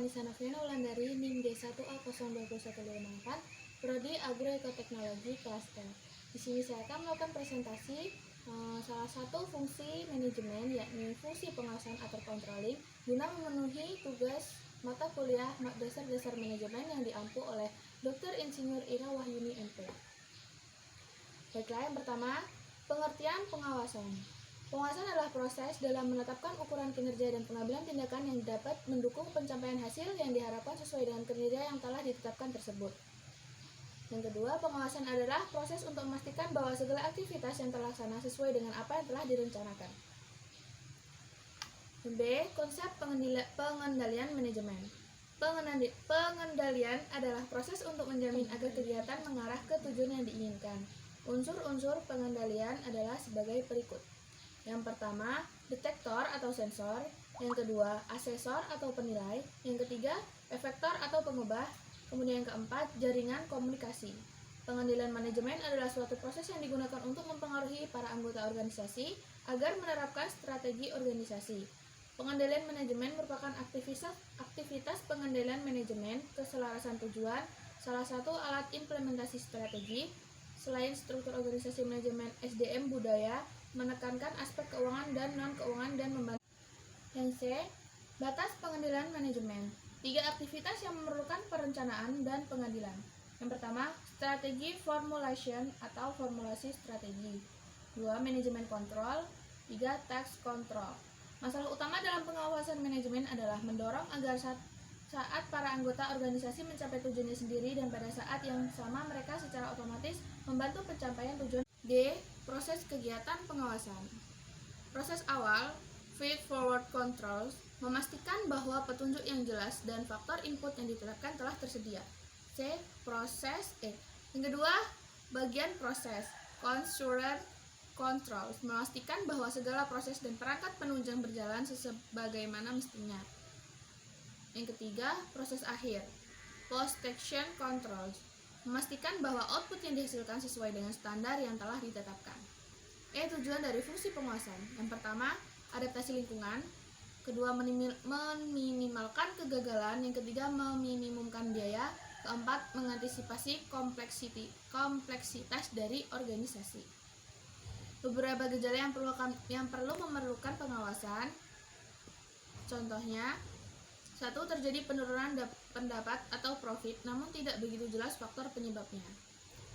Anissa Noviana Wulandari, NIM D1A022158, Prodi Agroekoteknologi kelas L. Di sini saya akan melakukan presentasi salah satu fungsi manajemen, yakni fungsi pengawasan atau controlling, guna memenuhi tugas mata kuliah dasar-dasar manajemen yang diampu oleh Dr. Insinyur Ira Wahyuni MP. Baiklah, yang pertama, pengertian pengawasan. Pengawasan adalah proses dalam menetapkan ukuran kinerja dan pengambilan tindakan yang dapat mendukung pencapaian hasil yang diharapkan sesuai dengan kinerja yang telah ditetapkan tersebut. Yang kedua, pengawasan adalah proses untuk memastikan bahwa segala aktivitas yang terlaksana sesuai dengan apa yang telah direncanakan. B. Konsep pengendalian manajemen. Pengendalian adalah proses untuk menjamin agar kegiatan mengarah ke tujuan yang diinginkan. Unsur-unsur pengendalian adalah sebagai berikut. Yang pertama, detektor atau sensor. Yang kedua, asesor atau penilai. Yang ketiga, efektor atau pengubah. Kemudian yang keempat, jaringan komunikasi. Pengendalian manajemen adalah suatu proses yang digunakan untuk mempengaruhi para anggota organisasi agar menerapkan strategi organisasi. Pengendalian manajemen merupakan aktivitas pengendalian manajemen keselarasan tujuan, salah satu alat implementasi strategi. Selain struktur organisasi manajemen SDM budaya, menekankan aspek keuangan dan non-keuangan dan membantu. Yang C, batas pengendalian manajemen. 3 aktivitas yang memerlukan perencanaan dan pengadilan. Yang pertama, strategi formulation atau formulasi strategi. 2, manajemen kontrol. 3, task control. Masalah utama dalam pengawasan manajemen adalah mendorong agar saat para anggota organisasi mencapai tujuannya sendiri dan pada saat yang sama mereka secara otomatis membantu pencapaian tujuan. D. Proses kegiatan pengawasan. Proses awal, feed forward controls, memastikan bahwa petunjuk yang jelas dan faktor input yang ditetapkan telah tersedia. C. Proses Yang kedua, bagian proses, consumer controls, memastikan bahwa segala proses dan perangkat penunjang berjalan sebagaimana mestinya. Yang ketiga, proses akhir, post-action controls, memastikan bahwa output yang dihasilkan sesuai dengan standar yang telah ditetapkan. Tujuan dari fungsi pengawasan. Yang pertama, adaptasi lingkungan. Kedua, meminimalkan kegagalan. Yang ketiga, meminimumkan biaya. Keempat, mengantisipasi kompleksitas dari organisasi. Beberapa gejala yang perlu memerlukan pengawasan. Contohnya, 1. Terjadi penurunan pendapat atau profit, namun tidak begitu jelas faktor penyebabnya.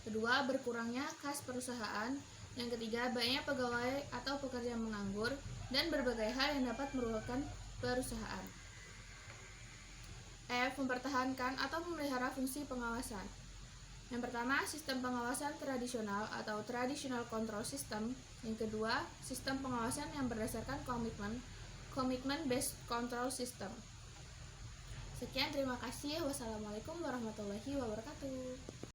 Kedua, berkurangnya kas perusahaan. Yang ketiga, banyaknya pegawai atau pekerja menganggur, dan berbagai hal yang dapat merugikan perusahaan. F. Mempertahankan atau memelihara fungsi pengawasan. Yang pertama, sistem pengawasan tradisional atau traditional control system. Yang kedua, sistem pengawasan yang berdasarkan commitment based control system. Sekian, terima kasih. Wassalamualaikum warahmatullahi wabarakatuh.